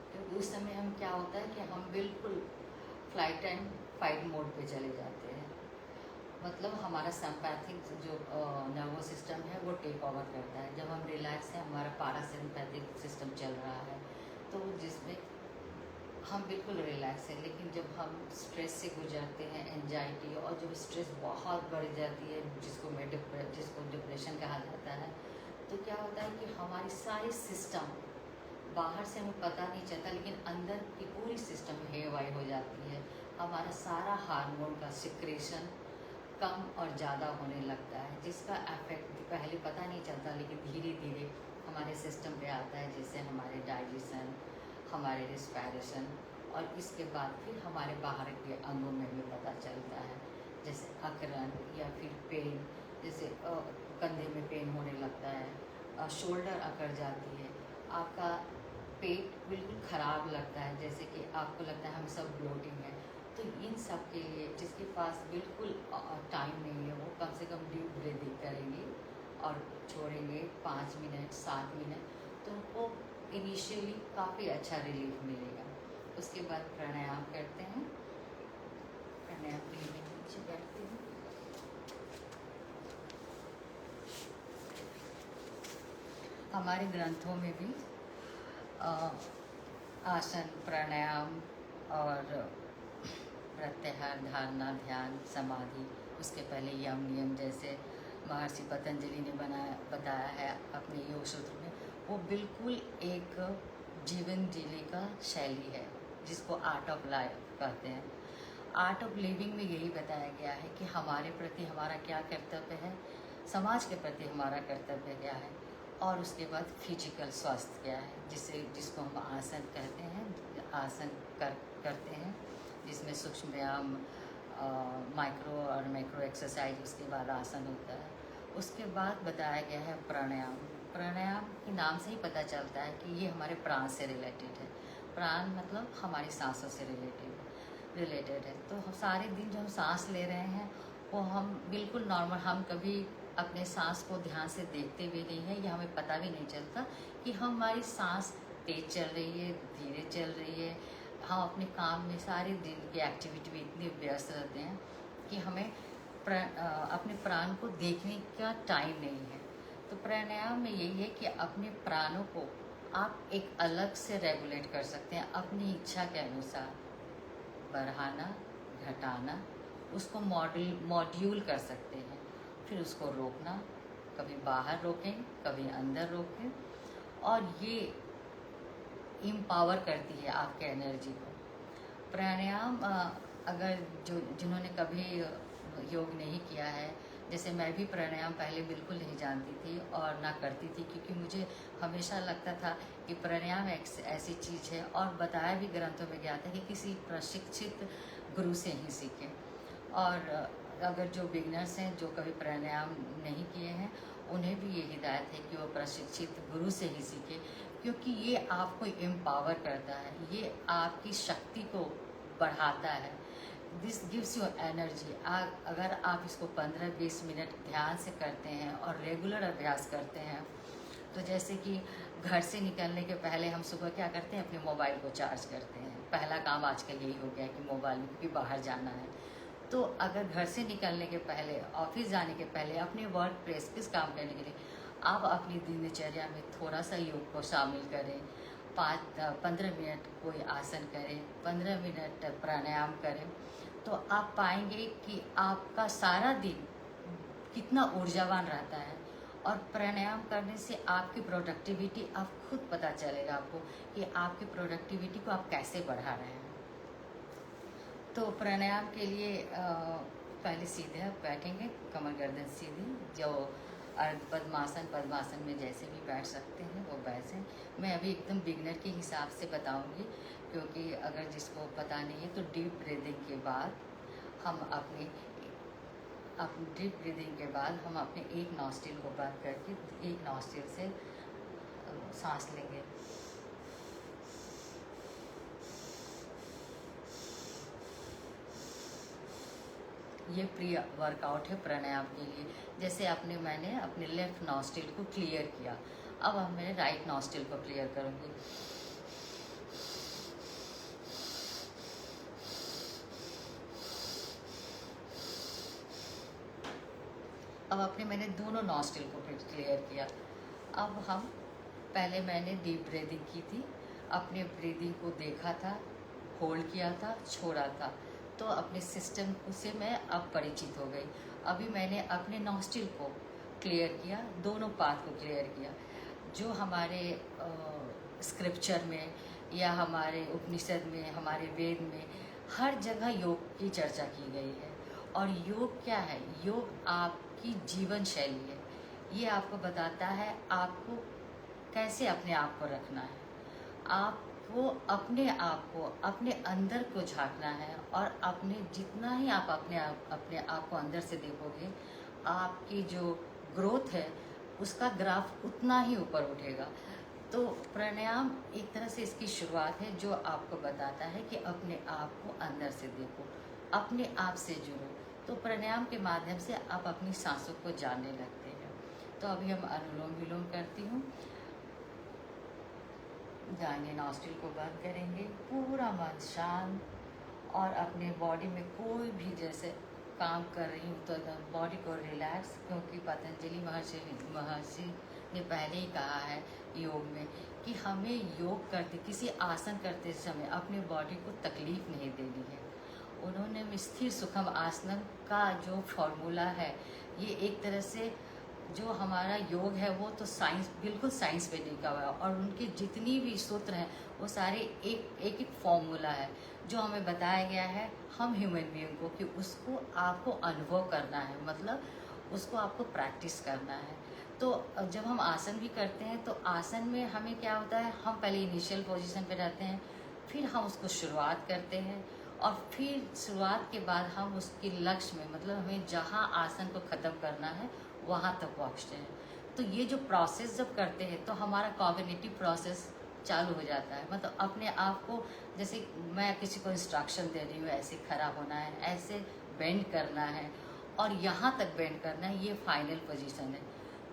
क्योंकि उस समय हम क्या होता है कि हम बिल्कुल फ्लाइट एंड फाइट मोड पे चले जाते हैं। मतलब हमारा सिम्पैथिक जो नर्वस सिस्टम है वो टेक ओवर करता है। जब हम रिलैक्स हैं, हमारा पैरासिम्पैथिक सिस्टम चल रहा है, तो जिसमें हम बिल्कुल रिलैक्स हैं। लेकिन जब हम स्ट्रेस से गुजरते हैं, एंजाइटी, और जब स्ट्रेस बहुत बढ़ जाती है, जिसको डिप्रेशन कहा जाता है, तो क्या होता है कि हमारी सारी सिस्टम, बाहर से हमें पता नहीं चलता लेकिन अंदर की पूरी सिस्टम हेवाई हो जाती है। हमारा सारा हार्मोन का सिक्रेशन कम और ज़्यादा होने लगता है, जिसका इफेक्ट पहले पता नहीं चलता लेकिन धीरे धीरे हमारे सिस्टम पे आता है, जैसे हमारे डाइजेशन, हमारे रिस्पायरेशन, और इसके बाद फिर हमारे बाहर के अंगों में भी पता चलता है। जैसे अकड़न या फिर पेन, जैसे कंधे में पेन होने लगता है, शोल्डर अकड़ जाती है, आपका पेट बिल्कुल ख़राब लगता है, जैसे कि आपको लगता है हम सब ब्लोटिंग है, तो इन सब के लिए जिसके पास बिल्कुल टाइम नहीं है वो कम से कम डीप ब्रीदिंग करेंगे और छोड़ेंगे 5 मिनट 7 मिनट, तो उनको इनिशियली काफ़ी अच्छा रिलीफ मिलेगा। उसके बाद प्राणायाम करते हैं। प्राणायाम के लिए मैं नीचे बैठती हूँ। हमारे ग्रंथों में भी आसन, प्राणायाम और प्रत्याहार, धारणा, ध्यान, समाधि, उसके पहले यम नियम जैसे महर्षि पतंजलि ने बताया है अपने योग सूत्र में, वो बिल्कुल एक जीवन जीने का शैली है जिसको आर्ट ऑफ लाइफ कहते हैं। आर्ट ऑफ लिविंग में यही बताया गया है कि हमारे प्रति हमारा क्या कर्तव्य है, समाज के प्रति हमारा कर्तव्य क्या है, और उसके बाद फिजिकल स्वास्थ्य क्या है, जिसको हम आसन कहते हैं। आसन करते हैं जिसमें सूक्ष्म व्यायाम, माइक्रो और मैक्रो एक्सरसाइज, उसके बाद आसन होता है। उसके बाद बताया गया है प्राणायाम। प्राणायाम के नाम से ही पता चलता है कि ये हमारे प्राण से रिलेटेड है। प्राण मतलब हमारी सांसों से रिलेटेड है। तो हम सारे दिन जो हम सांस ले रहे हैं वो हम बिल्कुल नॉर्मल, हम कभी अपने सांस को ध्यान से देखते भी नहीं है, या हमें पता भी नहीं चलता कि हमारी सांस तेज चल रही है, धीरे चल रही है। हम अपने काम में सारे दिन की एक्टिविटी में इतने व्यस्त रहते हैं कि हमें अपने प्राण को देखने का टाइम नहीं है। तो प्राणायाम में यही है कि अपने प्राणों को आप एक अलग से रेगुलेट कर सकते हैं, अपनी इच्छा के अनुसार बढ़ाना, घटाना, उसको मॉड्यूल कर सकते हैं। फिर उसको रोकना, कभी बाहर रोकें, कभी अंदर रोकें, और ये इम्पावर करती है आपके एनर्जी को। प्राणायाम अगर जिन्होंने कभी योग नहीं किया है, जैसे मैं भी प्राणायाम पहले बिल्कुल नहीं जानती थी और ना करती थी, क्योंकि मुझे हमेशा लगता था कि प्राणायाम एक ऐसी चीज़ है, और बताया भी ग्रंथों में गया था कि किसी प्रशिक्षित गुरु से ही सीखें। और अगर जो बिगनर्स हैं, जो कभी प्राणायाम नहीं किए हैं, उन्हें भी ये हिदायत है कि वो प्रशिक्षित गुरु से ही सीखें, क्योंकि ये आपको एम्पावर करता है, ये आपकी शक्ति को बढ़ाता है। This gives you energy. अगर आप इसको 15-20 मिनट ध्यान से करते हैं और रेगुलर अभ्यास करते हैं, तो जैसे कि घर से निकलने के पहले हम सुबह क्या करते हैं, अपने मोबाइल को चार्ज करते हैं। पहला काम आजकल यही हो गया कि मोबाइल में, क्योंकि बाहर जाना है। तो अगर घर से निकलने के पहले, ऑफिस जाने के पहले, अपने वर्क प्लेस किस काम करने के लिए आप अपनी दिनचर्या में थोड़ा सा योग को शामिल करें। 15 मिनट कोई आसन करें, 15 मिनट प्राणायाम करें, तो आप पाएंगे कि आपका सारा दिन कितना ऊर्जावान रहता है। और प्राणायाम करने से आपकी प्रोडक्टिविटी, आप खुद पता चलेगा आपको कि आपकी प्रोडक्टिविटी को आप कैसे बढ़ा रहे हैं। तो प्राणायाम के लिए पहले सीधे बैठेंगे, कमर गर्दन सीधी, जो पद्मासन में जैसे भी बैठ सकते हैं वो वैसे। मैं अभी एकदम बिगनर के हिसाब से बताऊंगी, क्योंकि अगर जिसको पता नहीं है, तो डीप ब्रीदिंग के बाद हम अपने डीप ब्रीदिंग के बाद हम अपने एक नॉस्ट्रिल को बंद करके एक नॉस्ट्रिल से सांस लेंगे। ये प्री वर्कआउट है प्राणायाम के लिए। जैसे मैंने अपने लेफ्ट नॉस्ट्रिल को क्लियर किया, अब मैं राइट नॉस्ट्रिल को क्लियर करूँगी। अब मैंने दोनों नॉस्ट्रिल को क्लियर किया। अब पहले मैंने डीप ब्रीदिंग की थी, अपने ब्रीदिंग को देखा था, होल्ड किया था, छोड़ा था, तो अपने सिस्टम से मैं अब परिचित हो गई। अभी मैंने अपने नॉस्ट्रिल को क्लियर किया, दोनों पाथ को क्लियर किया। जो हमारे स्क्रिप्चर में या हमारे उपनिषद में, हमारे वेद में हर जगह योग की चर्चा की गई है। और योग क्या है? योग आपकी जीवन शैली है। ये आपको बताता है आपको कैसे अपने आप को रखना है। आप वो अपने आप को, अपने अंदर को झांकना है, और अपने जितना ही आप अपने आप को अंदर से देखोगे, आपकी जो ग्रोथ है उसका ग्राफ उतना ही ऊपर उठेगा। तो प्राणायाम एक तरह से इसकी शुरुआत है, जो आपको बताता है कि अपने आप को अंदर से देखो, अपने आप से जुड़ो। तो प्राणायाम के माध्यम से आप अपनी सांसों को जानने लगते हैं। तो अभी हम अनुलोम विलोम करती हूँ। जाएंगे, नॉस्ट्रिल को बंद करेंगे, पूरा मन शांत, और अपने बॉडी में कोई भी जैसे काम कर रही हूँ तो एकदम बॉडी को रिलैक्स, क्योंकि पतंजलि महर्षि ने पहले ही कहा है योग में कि हमें योग करते, किसी आसन करते समय अपने बॉडी को तकलीफ नहीं देनी है। उन्होंने स्थिर सुखम आसनम का जो फॉर्मूला है, ये एक तरह से जो हमारा योग है वो तो साइंस, बिल्कुल साइंस पे टिका हुआ है, और उनके जितनी भी सूत्र हैं वो सारे एक फॉर्मूला है जो हमें बताया गया है हम ह्यूमन बीइंग को, कि उसको आपको अनुभव करना है, मतलब उसको आपको प्रैक्टिस करना है। तो जब हम आसन भी करते हैं तो आसन में हमें क्या होता है, हम पहले इनिशियल पोजीशन पे रहते हैं, फिर हम उसको शुरुआत करते हैं, और फिर शुरुआत के बाद हम उसके लक्ष्य में, मतलब हमें जहाँ आसन को ख़त्म करना है वहाँ तक पहुँचते हैं। तो ये जो प्रोसेस जब करते हैं तो हमारा कॉग्निटिव प्रोसेस चालू हो जाता है, मतलब अपने आप को, जैसे मैं किसी को इंस्ट्रक्शन दे रही हूँ, ऐसे खड़ा होना है, ऐसे बेंड करना है, और यहाँ तक बेंड करना है, ये फाइनल पोजीशन है।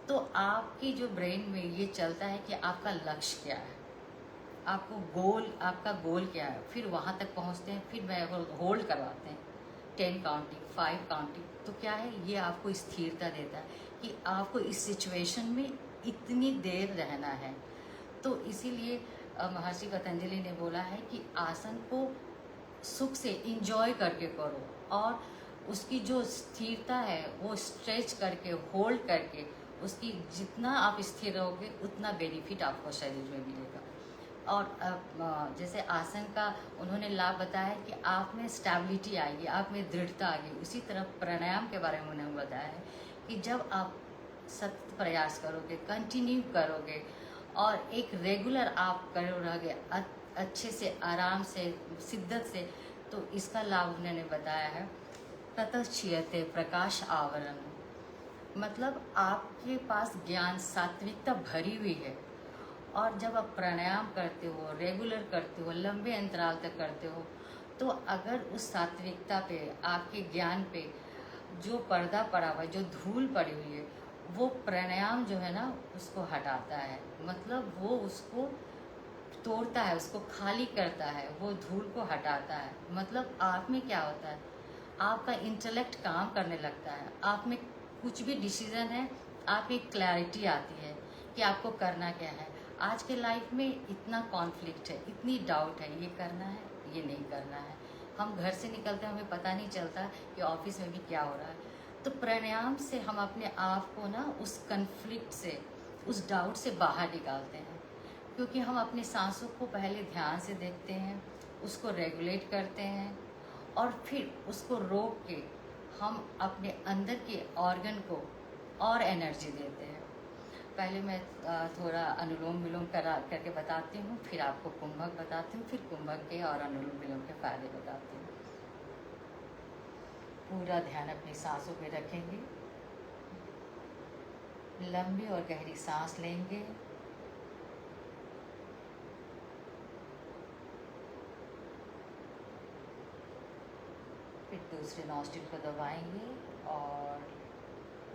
तो आपकी जो ब्रेन में ये चलता है कि आपका लक्ष्य क्या है, आपको गोल, आपका गोल क्या है, फिर वहाँ तक पहुँचते हैं, फिर मैं होल्ड करवाते हैं 10 काउंटिंग, 5 काउंटिंग। तो क्या है, ये आपको स्थिरता देता है कि आपको इस सिचुएशन में इतनी देर रहना है। तो इसीलिए महर्षि पतंजलि ने बोला है कि आसन को सुख से इंजॉय करके करो, और उसकी जो स्थिरता है वो स्ट्रेच करके, होल्ड करके, उसकी जितना आप स्थिर रहोगे उतना बेनिफिट आपको शरीर में मिलेगा। और जैसे आसन का उन्होंने लाभ बताया कि आप में स्टेबिलिटी आएगी, आप में दृढ़ता आएगी। उसी तरह प्राणायाम के बारे में उन्होंने बताया है कि जब आप सतत प्रयास करोगे, कंटिन्यू करोगे, और एक रेगुलर आप करे रहोगे अच्छे से, आराम से, शिद्दत से, तो इसका लाभ उन्होंने बताया है। ततः क्षीयते प्रकाश आवरण, मतलब आपके पास ज्ञान, सात्विकता भरी हुई है। और जब आप प्राणायाम करते हो, रेगुलर करते हो, लंबे अंतराल तक करते हो, तो अगर उस सात्विकता पे, आपके ज्ञान पे जो पर्दा पड़ा हुआ है, जो धूल पड़ी हुई है, वो प्राणायाम जो है ना उसको हटाता है, मतलब वो उसको तोड़ता है, उसको खाली करता है, वो धूल को हटाता है। मतलब आप में क्या होता है, आपका इंटेलेक्ट काम करने लगता है, आप में कुछ भी डिसीजन है, आप में क्लैरिटी आती है कि आपको करना क्या है। आज के लाइफ में इतना कॉन्फ्लिक्ट है, इतनी डाउट है, ये करना है, ये नहीं करना है। हम घर से निकलते हैं, हमें पता नहीं चलता कि ऑफिस में भी क्या हो रहा है। तो प्राणायाम से हम अपने आप को ना उस कन्फ्लिक्ट से, उस डाउट से बाहर निकालते हैं, क्योंकि हम अपनी सांसों को पहले ध्यान से देखते हैं, उसको रेगुलेट करते हैं, और फिर उसको रोक के हम अपने अंदर के ऑर्गन को और एनर्जी देते हैं। पहले मैं थोड़ा अनुलोम विलोम करके बताती हूँ, फिर आपको कुंभक बताती हूँ, फिर कुंभक के और अनुलोम विलोम के फायदे बताती हूँ। पूरा ध्यान अपनी सांसों पे रखेंगे, लंबी और गहरी सांस लेंगे, फिर दूसरे नॉस्ट्रिल को दबाएंगे और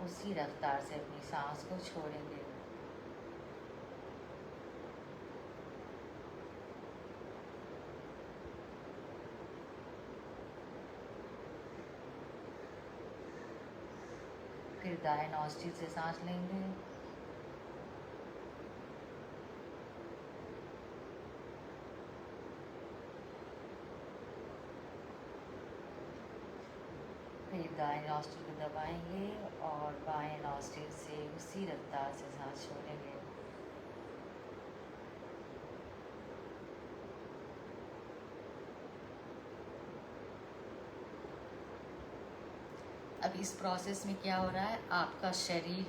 उसी रफ्तार से अपनी सांस को छोड़ेंगे। फिर दाएं नॉस्ट्रिल से सांस लेंगे, फिर दाएं नॉस्ट्रिल को दबाएंगे और बाएं नॉस्ट्रिल से उसी रफ्तार से सांस छोड़ेंगे। अब इस प्रोसेस में क्या हो रहा है, आपका शरीर,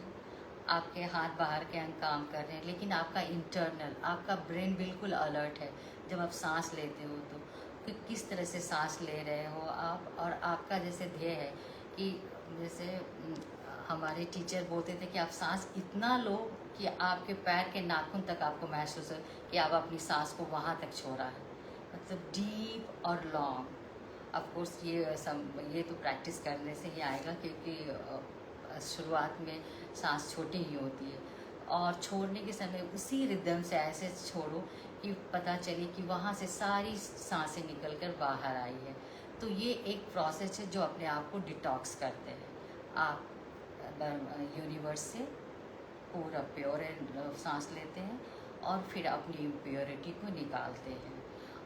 आपके हाथ बाहर के अंग काम कर रहे हैं, लेकिन आपका इंटरनल, आपका ब्रेन बिल्कुल अलर्ट है। जब आप सांस लेते हो तो कि किस तरह से सांस ले रहे हो आप, और आपका जैसे ध्येय है कि जैसे हमारे टीचर बोलते थे कि आप सांस इतना लो कि आपके पैर के नाखून तक आपको महसूस हो कि आप अपनी सांस को वहाँ तक छोड़ा है, मतलब डीप और लॉन्ग। ऑफ कोर्स ये तो प्रैक्टिस करने से ही आएगा, क्योंकि शुरुआत में सांस छोटी ही होती है, और छोड़ने के समय उसी रिदम से ऐसे छोड़ो कि पता चले कि वहाँ से सारी सांसें निकल कर बाहर आई है। तो ये एक प्रोसेस है जो अपने आप को डिटॉक्स करते हैं। आप यूनिवर्स से पूरा प्योर सांस लेते हैं और फिर अपनी इम्प्योरिटी को निकालते हैं,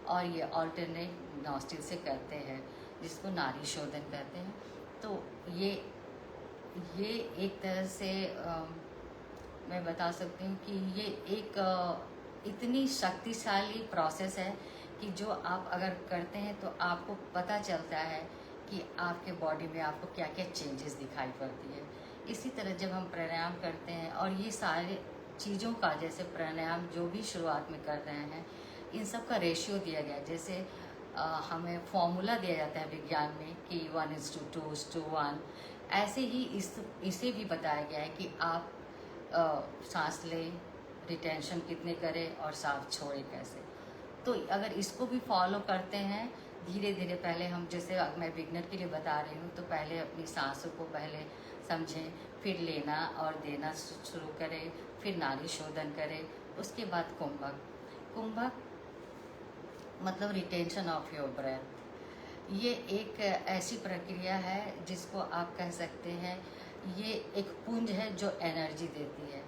और ये ऑल्टरनेट नॉस्ट्रिल से करते हैं, जिसको नाड़ी शोधन कहते हैं। तो ये एक तरह से मैं बता सकती हूँ कि ये एक इतनी शक्तिशाली प्रोसेस है कि जो आप अगर करते हैं तो आपको पता चलता है कि आपके बॉडी में आपको क्या क्या चेंजेस दिखाई पड़ती है। इसी तरह जब हम प्राणायाम करते हैं, और ये सारे चीज़ों का, जैसे प्राणायाम जो भी शुरुआत में कर रहे हैं, इन सब का रेशियो दिया गया है। जैसे हमें फॉर्मूला दिया जाता है विज्ञान में कि 1:2:1, ऐसे ही इसे भी बताया गया है कि आप सांस लें, रिटेंशन कितने करें और सांस छोड़ें कैसे। तो अगर इसको भी फॉलो करते हैं धीरे धीरे, पहले हम, जैसे मैं बिगनर के लिए बता रही हूँ, तो पहले अपनी सांसों को पहले समझें, फिर लेना और देना शुरू करें, फिर नाड़ी शोधन करें, उसके बाद कुंभक मतलब रिटेंशन ऑफ योर ब्रेथ। ये एक ऐसी प्रक्रिया है जिसको आप कह सकते हैं, ये एक पुंज है जो एनर्जी देती है।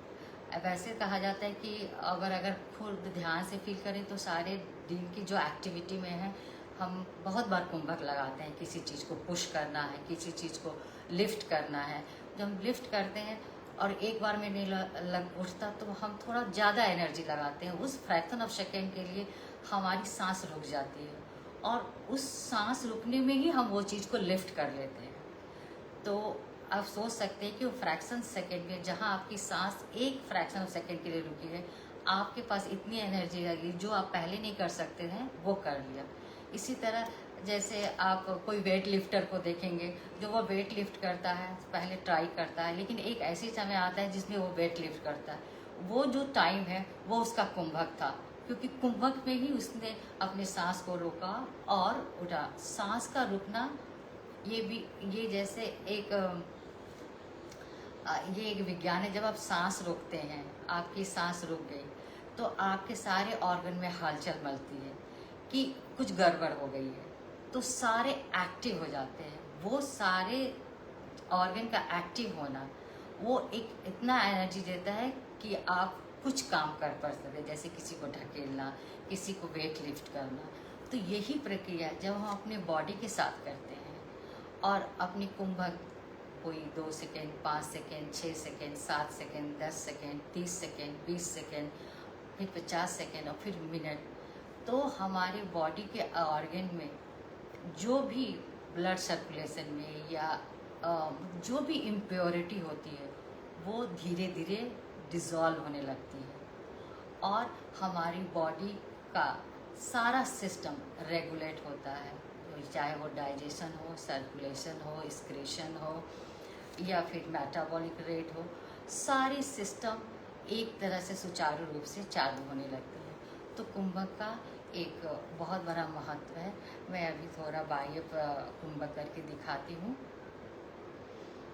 वैसे कहा जाता है कि अगर खुद ध्यान से फील करें तो सारे दिन की जो एक्टिविटी में है, हम बहुत बार कुंभक लगाते हैं। किसी चीज़ को पुश करना है, किसी चीज़ को लिफ्ट करना है। जब हम लिफ्ट करते हैं और एक बार में नहीं लग उठता, तो हम थोड़ा ज़्यादा एनर्जी लगाते हैं। उस फ्रैक्शन ऑफ सेकेंड के लिए हमारी सांस रुक जाती है, और उस सांस रुकने में ही हम वो चीज़ को लिफ्ट कर लेते हैं। तो आप सोच सकते हैं कि वो फ्रैक्शन सेकेंड में, जहाँ आपकी सांस एक फ्रैक्शन ऑफ सेकेंड के लिए रुकी है, आपके पास इतनी एनर्जी लगी जो आप पहले नहीं कर सकते हैं, वो कर लिया। इसी तरह जैसे आप कोई वेट लिफ्टर को देखेंगे, जो वो वेट लिफ्ट करता है, पहले ट्राई करता है, लेकिन एक ऐसी समय आता है जिसमें वो वेट लिफ्ट करता है। वो जो टाइम है वो उसका कुंभक था, क्योंकि कुंभक में ही उसने अपने सांस को रोका और उठा। सांस का रुकना ये जैसे ये एक विज्ञान है। जब आप सांस रोकते हैं, आपकी सांस रुक गई, तो आपके सारे ऑर्गन में हलचल मचती है कि कुछ गड़बड़ हो गई है, तो सारे एक्टिव हो जाते हैं। वो सारे ऑर्गन का एक्टिव होना, वो एक इतना एनर्जी देता है कि आप कुछ काम कर पा सकते, जैसे किसी को ढकेलना, किसी को वेट लिफ्ट करना। तो यही प्रक्रिया जब हम अपने बॉडी के साथ करते हैं, और अपनी कुंभक कोई 2 second, 5 second, 6 second, 7 second, 10 second, 30 second, 20 second, फिर 50 सेकेंड और फिर मिनट, तो हमारे बॉडी के ऑर्गन में जो भी ब्लड सर्कुलेशन में या जो भी इम्प्योरिटी होती है, वो धीरे धीरे डिज़ोल्व होने लगती है, और हमारी बॉडी का सारा सिस्टम रेगुलेट होता है। चाहे वो डाइजेशन हो, सर्कुलेशन हो, एक्सक्रीशन हो, या फिर मेटाबॉलिक रेट हो, सारी सिस्टम एक तरह से सुचारू रूप से चालू होने लगती है। तो कुंभक का एक बहुत बड़ा महत्व है। मैं अभी थोड़ा बाह्य कुंभक करके दिखाती हूँ।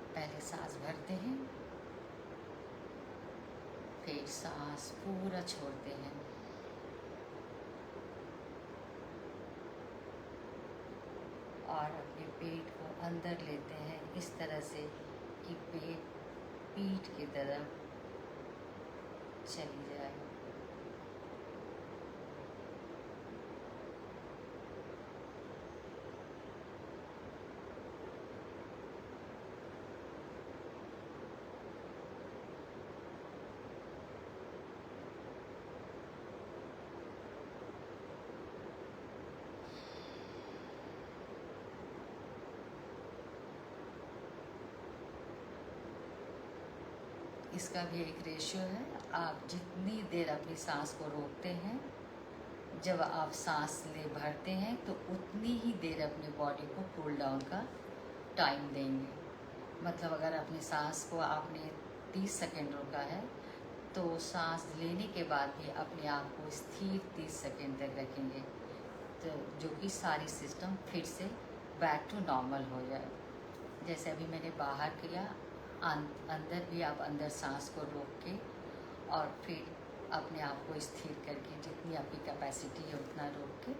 पहले सांस भरते हैं, फिर सांस पूरा छोड़ते हैं, और अपने पेट को अंदर लेते हैं इस तरह से कि पेट पीठ की तरफ चली जाए। इसका भी एक रेशियो है। आप जितनी देर अपनी सांस को रोकते हैं, जब आप सांस ले भरते हैं तो उतनी ही देर अपनी बॉडी को कूल डाउन का टाइम देंगे। मतलब अगर अपनी सांस को आपने 30 सेकेंड रोका है तो सांस लेने के बाद भी अपने आप को स्थिर 30 सेकेंड तक रखेंगे, तो जो कि सारी सिस्टम फिर से बैक टू नॉर्मल हो जाए। जैसे अभी मैंने बाहर किया, अंदर भी आप अंदर सांस को रोक के और फिर अपने आप को स्थिर करके जितनी आपकी कैपेसिटी है उतना रोक के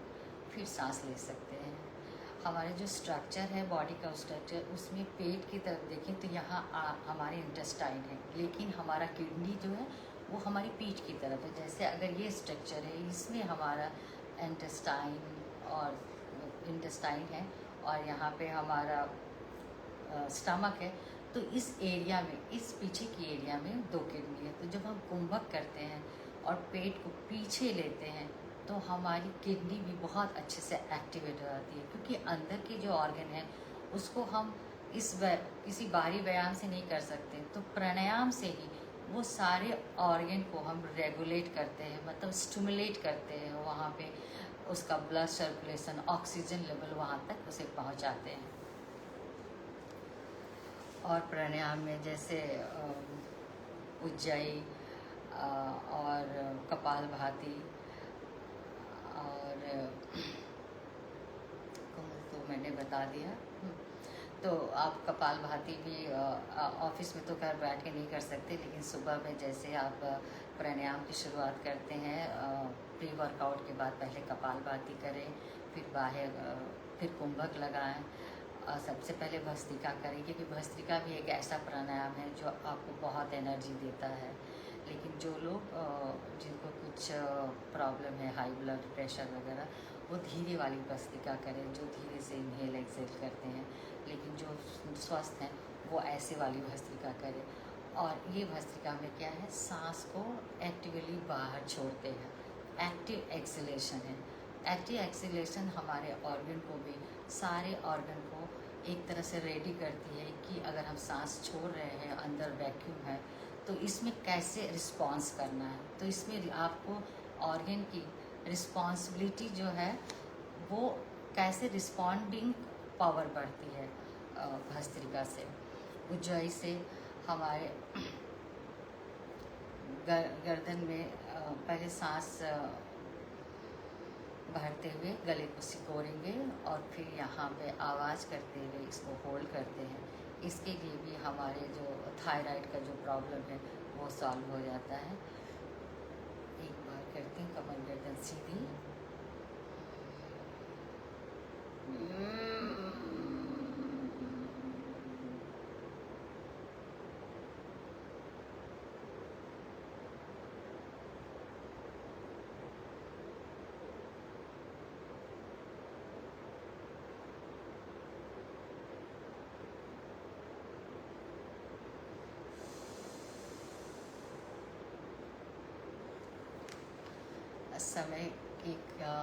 फिर सांस ले सकते हैं। हमारे जो स्ट्रक्चर है बॉडी का स्ट्रक्चर, उसमें पेट की तरफ देखें तो यहाँ हमारे इंटेस्टाइन है, लेकिन हमारा किडनी जो है वो हमारी पीठ की तरफ है। जैसे अगर ये स्ट्रक्चर है, इसमें हमारा इंटेस्टाइन है और यहाँ पे हमारा स्टमक है, तो इस एरिया में, इस पीछे की एरिया में 2 किडनी है। तो जब हम कुंभक करते हैं और पेट को पीछे लेते हैं तो हमारी किडनी भी बहुत अच्छे से एक्टिवेट हो जाती है, क्योंकि अंदर के जो ऑर्गन है उसको हम किसी बाहरी व्यायाम से नहीं कर सकते। तो प्राणायाम से ही वो सारे ऑर्गन को हम रेगुलेट करते हैं, मतलब स्टिमुलेट करते हैं, वहाँ पे उसका ब्लड सर्कुलेशन, ऑक्सीजन लेवल वहाँ तक उसे पहुँचाते हैं। और प्राणायाम में जैसे उज्जाई और कपालभाति और तो मैंने बता दिया। तो आप कपालभाति भी ऑफिस में तो घर बैठ के नहीं कर सकते, लेकिन सुबह में जैसे आप प्राणायाम की शुरुआत करते हैं, प्री वर्कआउट के बाद पहले कपालभाति करें, फिर कुंभक लगाएं, सबसे पहले भस्त्रिका करें, क्योंकि भस्त्रिका भी एक ऐसा प्राणायाम है जो आपको बहुत एनर्जी देता है। लेकिन जो लोग जिनको कुछ प्रॉब्लम है, हाई ब्लड प्रेशर वगैरह, वो धीरे वाली भस्त्रिका करें, जो धीरे से इनहेल एक्सेल करते हैं। लेकिन जो स्वस्थ हैं वो ऐसे वाली भस्त्रिका करें। और ये भस्त्रिका में क्या है, सांस को एक्टिवली बाहर छोड़ते हैं, एक्टिव एक्सेलेशन है। एक्टिव एक्सेलेशन हमारे ऑर्गन को भी, सारे ऑर्गन को एक तरह से रेडी करती है कि अगर हम सांस छोड़ रहे हैं, अंदर वैक्यूम है, तो इसमें कैसे रिस्पॉन्स करना है। तो इसमें आपको ऑर्गन की रिस्पॉन्सिबिलिटी जो है वो कैसे रिस्पॉन्डिंग पावर बढ़ती है भस्त्रिका से। उज्जाई से हमारे गर्दन में पहले सांस भरते हुए गले को सिकोड़ेंगे और फिर यहाँ पे आवाज़ करते हुए इसको होल्ड करते हैं। इसके लिए भी हमारे जो थायराइड का जो प्रॉब्लम है वो सॉल्व हो जाता है। एक बार करते हैं, कमर गर्दन सीधी,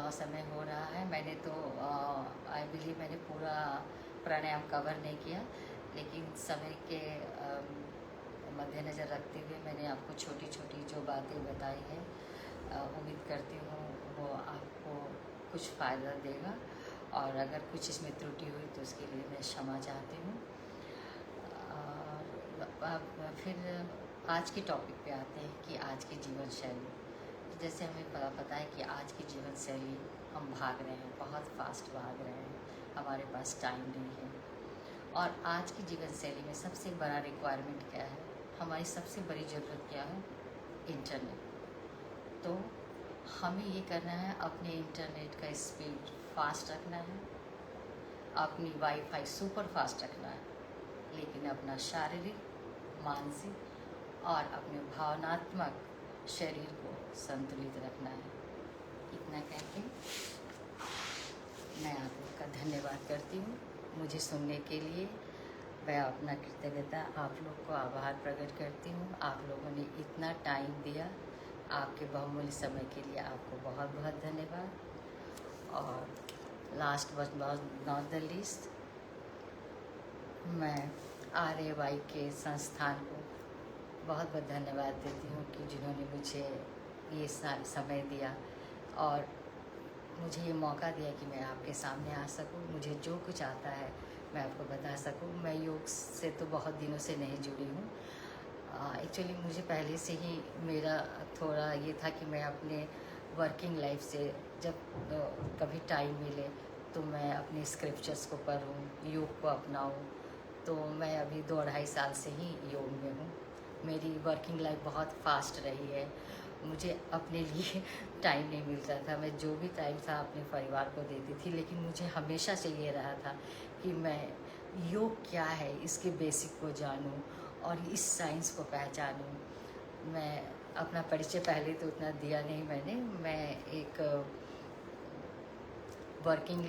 समय हो रहा है। मैंने तो आई बिलीव मैंने पूरा प्राणायाम कवर नहीं किया, लेकिन समय के मद्देनज़र रखते हुए मैंने आपको छोटी छोटी जो बातें बताई हैं, उम्मीद करती हूँ वो आपको कुछ फ़ायदा देगा। और अगर कुछ इसमें त्रुटि हुई तो उसके लिए मैं क्षमा चाहती हूँ। और फिर आज के टॉपिक पे आते हैं कि आज की जीवन शैली। जैसे हमें पता है कि आज की जीवन शैली हम भाग रहे हैं, बहुत फास्ट भाग रहे हैं, हमारे पास टाइम नहीं है। और आज की जीवन शैली में सबसे बड़ा रिक्वायरमेंट क्या है, हमारी सबसे बड़ी ज़रूरत क्या है, इंटरनेट। तो हमें ये करना है, अपने इंटरनेट का स्पीड फास्ट रखना है, अपनी वाईफाई सुपर फास्ट रखना है, लेकिन अपना शारीरिक, मानसिक और अपने भावनात्मक शरीर को संतुलित रखना है। इतना कहकर मैं आप लोग का धन्यवाद करती हूँ मुझे सुनने के लिए। मैं अपना कृतज्ञता आप लोग को आभार प्रकट करती हूँ। आप लोगों ने इतना टाइम दिया, आपके बहुमूल्य समय के लिए आपको बहुत बहुत धन्यवाद। और last but not the least, मैं RAY के संस्थान को बहुत बहुत धन्यवाद देती हूँ कि जिन्होंने मुझे ये समय दिया और मुझे ये मौका दिया कि मैं आपके सामने आ सकूँ, मुझे जो कुछ आता है मैं आपको बता सकूँ। मैं योग से तो बहुत दिनों से नहीं जुड़ी हूँ। एक्चुअली मुझे पहले से ही मेरा थोड़ा ये था कि मैं अपने वर्किंग लाइफ से जब कभी टाइम मिले तो मैं अपने स्क्रिप्चर्स को पढूँ, योग को अपनाऊँ। तो मैं अभी 2-2.5 साल से ही योग में हूँ। मेरी वर्किंग लाइफ बहुत फास्ट रही है, मुझे अपने लिए टाइम नहीं मिलता था। मैं जो भी टाइम था अपने परिवार को देती थी, लेकिन मुझे हमेशा से ये रहा था कि मैं योग क्या है इसके बेसिक को जानूँ और इस साइंस को पहचानूँ। मैं अपना परिचय पहले तो उतना दिया नहीं मैंने। मैं एक वर्किंग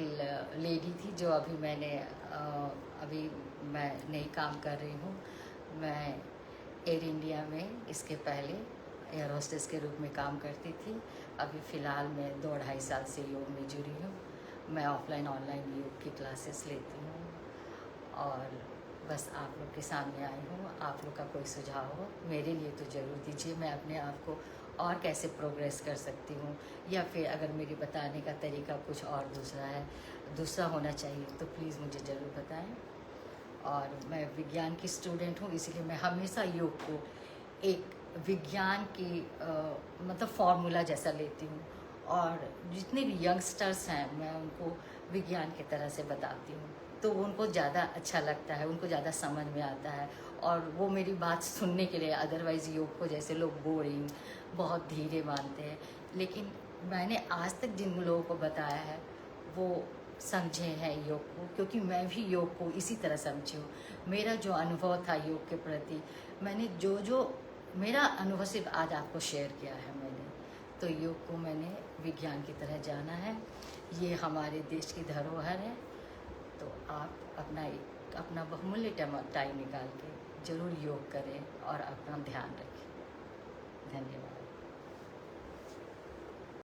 लेडी थी जो अभी मैं नई काम कर रही हूँ। मैं एयर इंडिया में इसके पहले एयर होस्टेस के रूप में काम करती थी। अभी फ़िलहाल मैं 2-2.5 साल से योग में जुड़ी हूँ। मैं ऑफलाइन ऑनलाइन योग की क्लासेस लेती हूँ और बस आप लोग के सामने आई हूँ। आप लोग का कोई सुझाव हो मेरे लिए तो ज़रूर दीजिए। मैं अपने आप को और कैसे प्रोग्रेस कर सकती हूँ, या फिर अगर मेरे बताने का तरीका कुछ और दूसरा होना चाहिए तो प्लीज़ मुझे ज़रूर बताएं। और मैं विज्ञान की स्टूडेंट हूँ, इसलिए मैं हमेशा योग को एक विज्ञान की मतलब फॉर्मूला जैसा लेती हूँ। और जितने भी यंगस्टर्स हैं मैं उनको विज्ञान की तरह से बताती हूँ, तो उनको ज़्यादा अच्छा लगता है, उनको ज़्यादा समझ में आता है और वो मेरी बात सुनने के लिए। अदरवाइज़ योग को जैसे लोग बोरिंग, बहुत धीरे मानते हैं, लेकिन मैंने आज तक जिन लोगों को बताया है वो समझे हैं योग को, क्योंकि मैं भी योग को इसी तरह समझी हूँ। मेरा जो अनुभव था योग के प्रति, मैंने जो मेरा अनुभव सिर्फ आज आपको शेयर किया है मैंने। तो योग को मैंने विज्ञान की तरह जाना है। ये हमारे देश की धरोहर है, तो आप अपना बहुमूल्य टाइम निकाल के ज़रूर योग करें और अपना ध्यान रखें। धन्यवाद।